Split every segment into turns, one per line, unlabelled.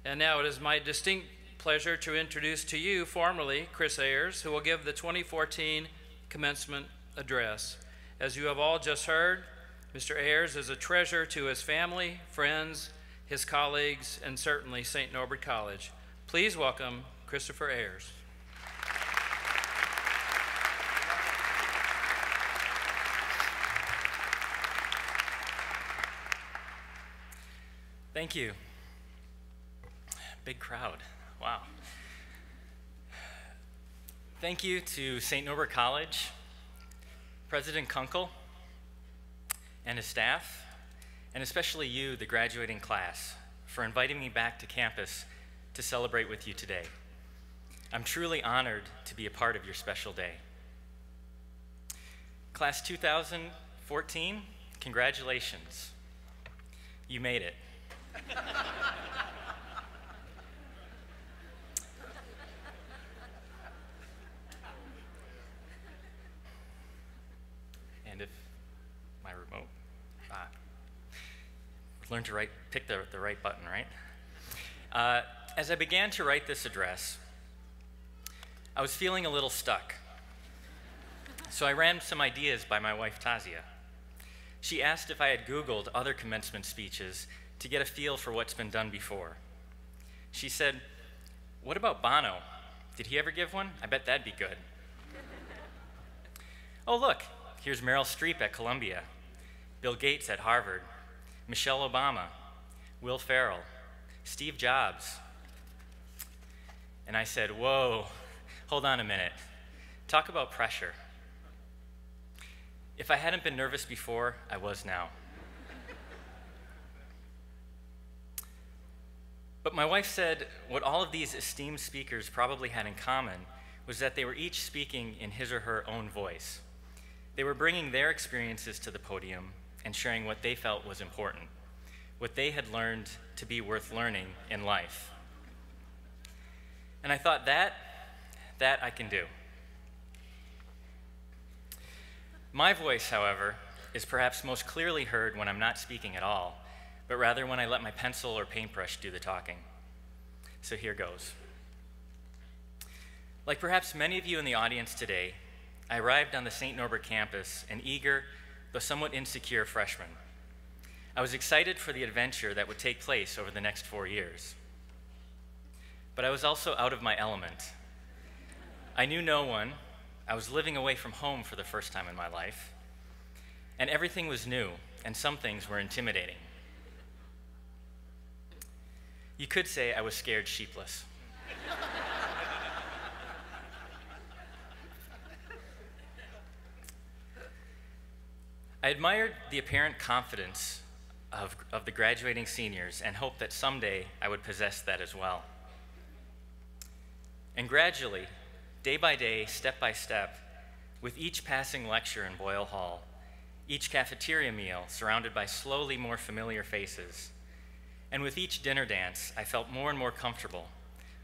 And now it is my distinct pleasure to introduce to you formally Chris Ayers, who will give the 2014 commencement address. As you have all just heard, Mr. Ayers is a treasure to his family, friends, his colleagues, and certainly St. Norbert College. Please welcome Christopher Ayers.
Thank you. Big crowd. Wow. Thank you to St. Norbert College, President Kunkel, and his staff, and especially you, the graduating class, for inviting me back to campus to celebrate with you today. I'm truly honored to be a part of your special day. Class 2014, congratulations. You made it. And if my remote, learn to pick the right button, right? As I began to write this address, I was feeling a little stuck. So I ran some ideas by my wife, Tasia. She asked if I had Googled other commencement speeches to get a feel for what's been done before. She said, "What about Bono? Did he ever give one? I bet that'd be good." Oh, look, here's Meryl Streep at Columbia, Bill Gates at Harvard, Michelle Obama, Will Ferrell, Steve Jobs. And I said, whoa, hold on a minute. Talk about pressure. If I hadn't been nervous before, I was now. But my wife said what all of these esteemed speakers probably had in common was that they were each speaking in his or her own voice. They were bringing their experiences to the podium and sharing what they felt was important, what they had learned to be worth learning in life. And I thought that I can do. My voice, however, is perhaps most clearly heard when I'm not speaking at all, but rather when I let my pencil or paintbrush do the talking. So here goes. Like perhaps many of you in the audience today, I arrived on the St. Norbert campus an eager, though somewhat insecure freshman. I was excited for the adventure that would take place over the next 4 years. But I was also out of my element. I knew no one. I was living away from home for the first time in my life. And everything was new, and some things were intimidating. You could say I was scared sheepless. I admired the apparent confidence of the graduating seniors and hoped that someday I would possess that as well. And gradually, day by day, step by step, with each passing lecture in Boyle Hall, each cafeteria meal surrounded by slowly more familiar faces, and with each dinner dance, I felt more and more comfortable,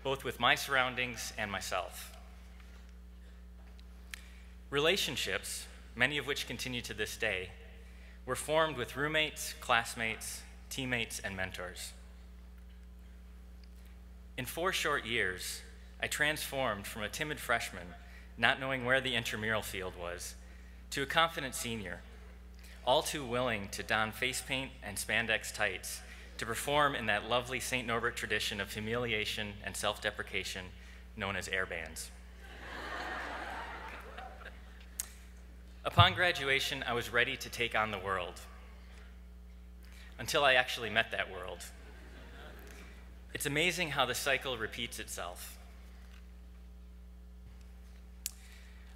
both with my surroundings and myself. Relationships, many of which continue to this day, were formed with roommates, classmates, teammates, and mentors. In 4 short years, I transformed from a timid freshman, not knowing where the intramural field was, to a confident senior, all too willing to don face paint and spandex tights to perform in that lovely St. Norbert tradition of humiliation and self-deprecation known as air bands. Upon graduation, I was ready to take on the world, until I actually met that world. It's amazing how the cycle repeats itself.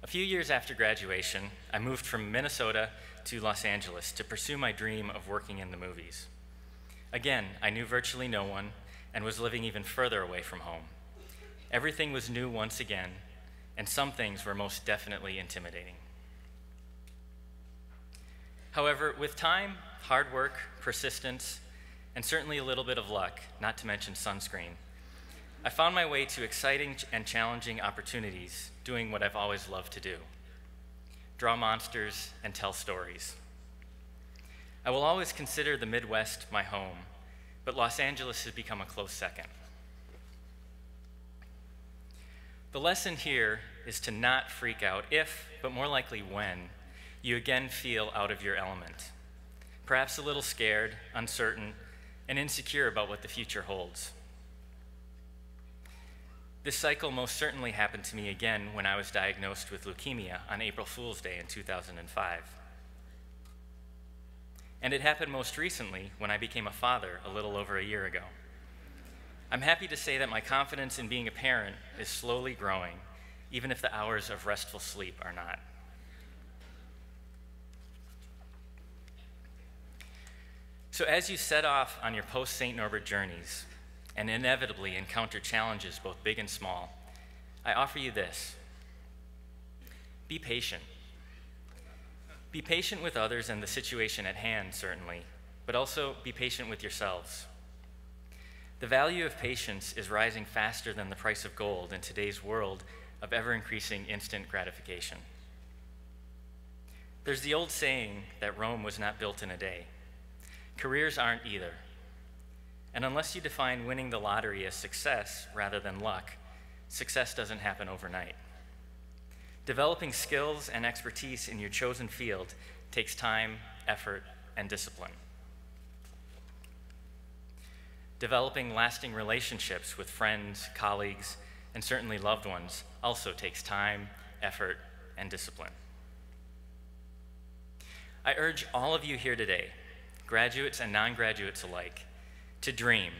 A few years after graduation, I moved from Minnesota to Los Angeles to pursue my dream of working in the movies. Again, I knew virtually no one and was living even further away from home. Everything was new once again, and some things were most definitely intimidating. However, with time, hard work, persistence, and certainly a little bit of luck, not to mention sunscreen, I found my way to exciting and challenging opportunities doing what I've always loved to do: draw monsters and tell stories. I will always consider the Midwest my home, but Los Angeles has become a close second. The lesson here is to not freak out if, but more likely when, you again feel out of your element, perhaps a little scared, uncertain, and insecure about what the future holds. This cycle most certainly happened to me again when I was diagnosed with leukemia on April Fool's Day in 2005. And it happened most recently when I became a father a little over a year ago. I'm happy to say that my confidence in being a parent is slowly growing, even if the hours of restful sleep are not. So as you set off on your post-St. Norbert journeys, and inevitably encounter challenges both big and small, I offer you this. Be patient. Be patient with others and the situation at hand, certainly, but also be patient with yourselves. The value of patience is rising faster than the price of gold in today's world of ever-increasing instant gratification. There's the old saying that Rome was not built in a day. Careers aren't either. And unless you define winning the lottery as success rather than luck, success doesn't happen overnight. Developing skills and expertise in your chosen field takes time, effort, and discipline. Developing lasting relationships with friends, colleagues, and certainly loved ones also takes time, effort, and discipline. I urge all of you here today, graduates and non-graduates alike, to dream.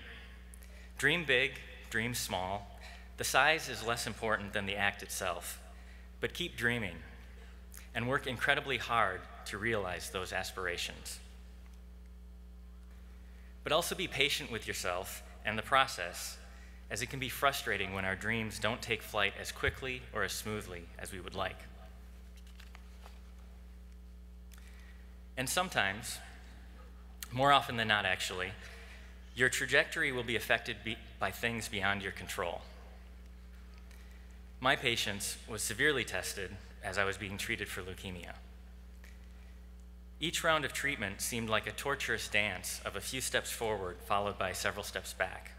Dream big, dream small. The size is less important than the act itself, but keep dreaming and work incredibly hard to realize those aspirations. But also be patient with yourself and the process, as it can be frustrating when our dreams don't take flight as quickly or as smoothly as we would like. And sometimes, more often than not actually, your trajectory will be affected by things beyond your control. My patience was severely tested as I was being treated for leukemia. Each round of treatment seemed like a torturous dance of a few steps forward followed by several steps back.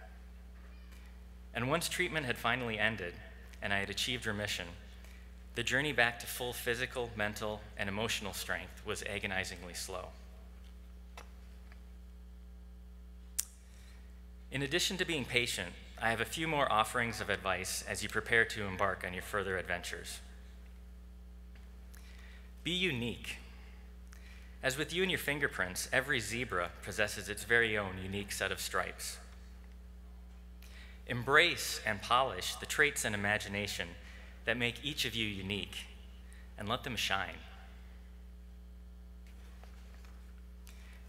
And once treatment had finally ended and I had achieved remission, the journey back to full physical, mental, and emotional strength was agonizingly slow. In addition to being patient, I have a few more offerings of advice as you prepare to embark on your further adventures. Be unique. As with you and your fingerprints, every zebra possesses its very own unique set of stripes. Embrace and polish the traits and imagination that make each of you unique, and let them shine.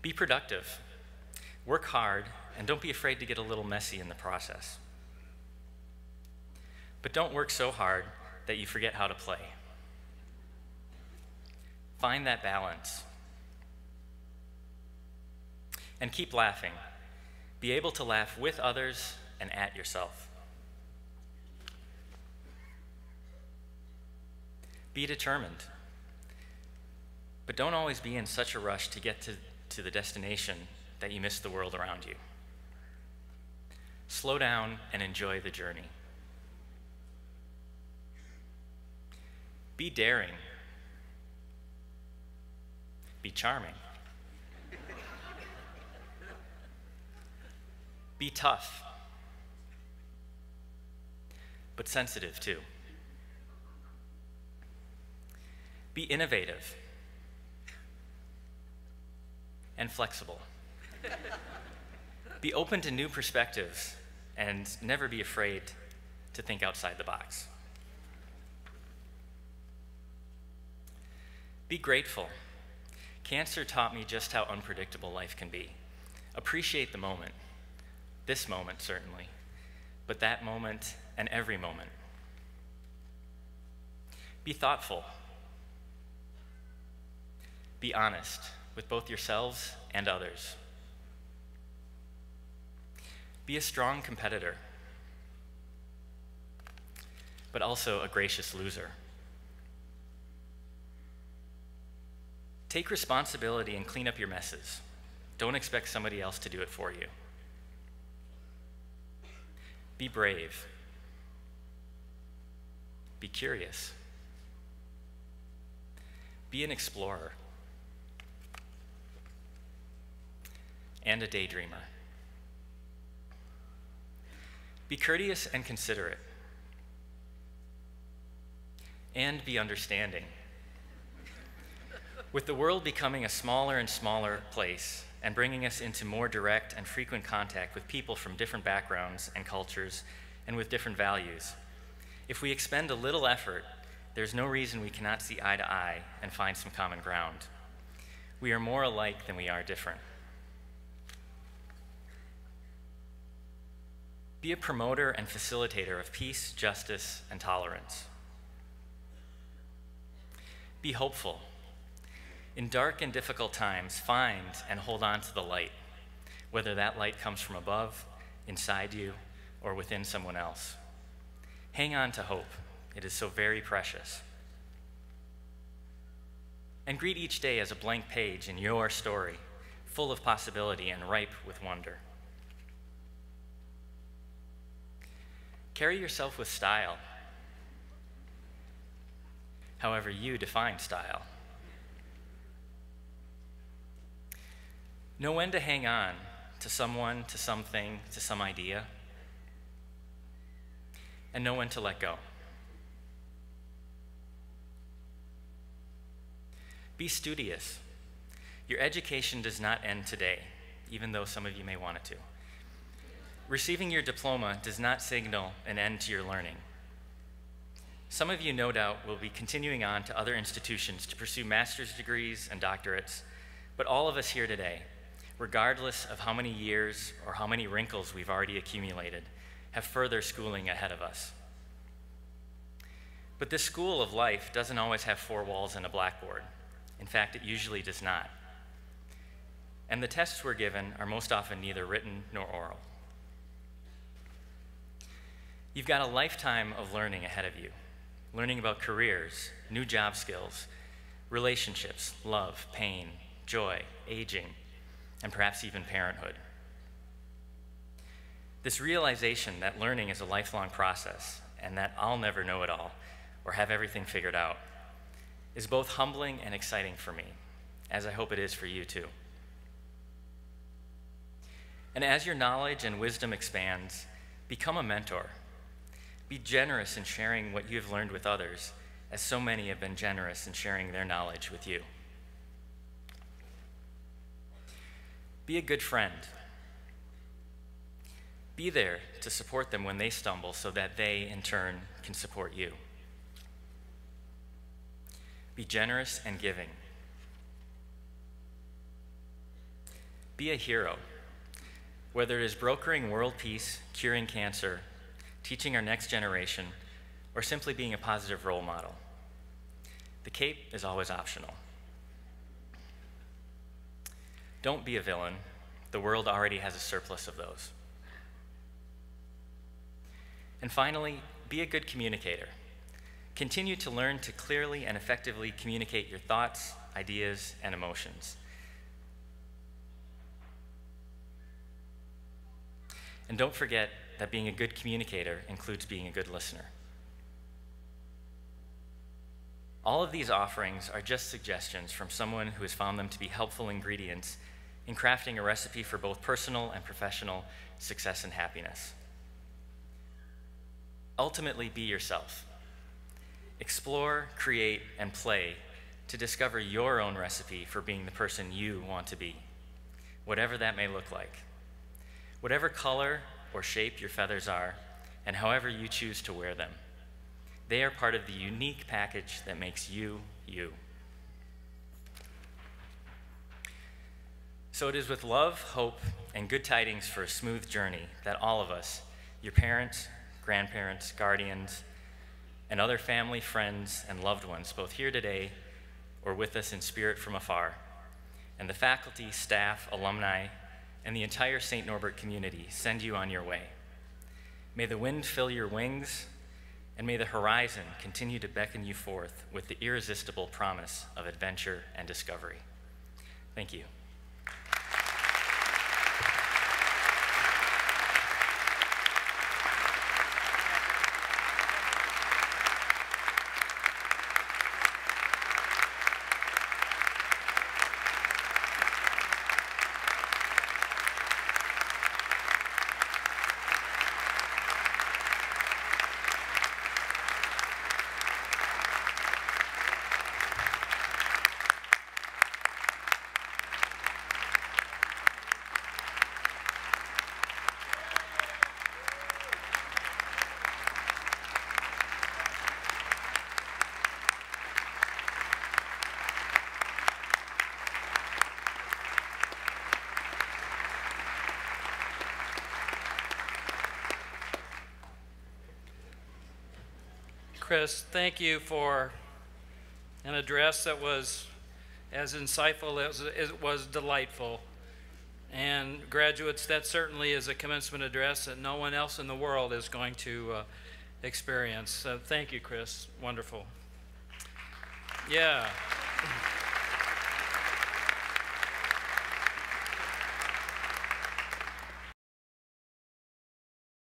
Be productive. Work hard, and don't be afraid to get a little messy in the process. But don't work so hard that you forget how to play. Find that balance. And keep laughing. Be able to laugh with others and at yourself. Be determined. But don't always be in such a rush to get to the destination that you miss the world around you. Slow down and enjoy the journey. Be daring. Be charming. Be tough, but sensitive too. Be innovative and flexible. Be open to new perspectives and never be afraid to think outside the box. Be grateful. Cancer taught me just how unpredictable life can be. Appreciate the moment. This moment, certainly, but that moment and every moment. Be thoughtful. Be honest with both yourselves and others. Be a strong competitor, but also a gracious loser. Take responsibility and clean up your messes. Don't expect somebody else to do it for you. Be brave. Be curious. Be an explorer and a daydreamer. Be courteous and considerate, and be understanding. With the world becoming a smaller and smaller place and bringing us into more direct and frequent contact with people from different backgrounds and cultures and with different values, if we expend a little effort, there's no reason we cannot see eye to eye and find some common ground. We are more alike than we are different. Be a promoter and facilitator of peace, justice, and tolerance. Be hopeful. In dark and difficult times, find and hold on to the light, whether that light comes from above, inside you, or within someone else. Hang on to hope. It is so very precious. And greet each day as a blank page in your story, full of possibility and ripe with wonder. Carry yourself with style, however you define style. Know when to hang on to someone, to something, to some idea, and know when to let go. Be studious. Your education does not end today, even though some of you may want it to. Receiving your diploma does not signal an end to your learning. Some of you, no doubt, will be continuing on to other institutions to pursue master's degrees and doctorates, but all of us here today, regardless of how many years or how many wrinkles we've already accumulated, have further schooling ahead of us. But this school of life doesn't always have four walls and a blackboard. In fact, it usually does not. And the tests we're given are most often neither written nor oral. You've got a lifetime of learning ahead of you, learning about careers, new job skills, relationships, love, pain, joy, aging, and perhaps even parenthood. This realization that learning is a lifelong process and that I'll never know it all or have everything figured out is both humbling and exciting for me, as I hope it is for you too. And as your knowledge and wisdom expands, become a mentor. Be generous in sharing what you've learned with others, as so many have been generous in sharing their knowledge with you. Be a good friend. Be there to support them when they stumble so that they, in turn, can support you. Be generous and giving. Be a hero, whether it is brokering world peace, curing cancer, teaching our next generation, or simply being a positive role model. The cape is always optional. Don't be a villain. The world already has a surplus of those. And finally, be a good communicator. Continue to learn to clearly and effectively communicate your thoughts, ideas, and emotions. And don't forget that being a good communicator includes being a good listener. All of these offerings are just suggestions from someone who has found them to be helpful ingredients in crafting a recipe for both personal and professional success and happiness. Ultimately, be yourself. Explore, create, and play to discover your own recipe for being the person you want to be, whatever that may look like. Whatever color or shape your feathers are, and however you choose to wear them, they are part of the unique package that makes you, you. So it is with love, hope, and good tidings for a smooth journey that all of us, your parents, grandparents, guardians, and other family, friends, and loved ones, both here today or with us in spirit from afar, and the faculty, staff, alumni, and the entire St. Norbert community send you on your way. May the wind fill your wings, and may the horizon continue to beckon you forth with the irresistible promise of adventure and discovery. Thank you.
Chris, thank you for an address that was as insightful as it was delightful. And graduates, that certainly is a commencement address that no one else in the world is going to experience. So thank you, Chris. Wonderful. Yeah.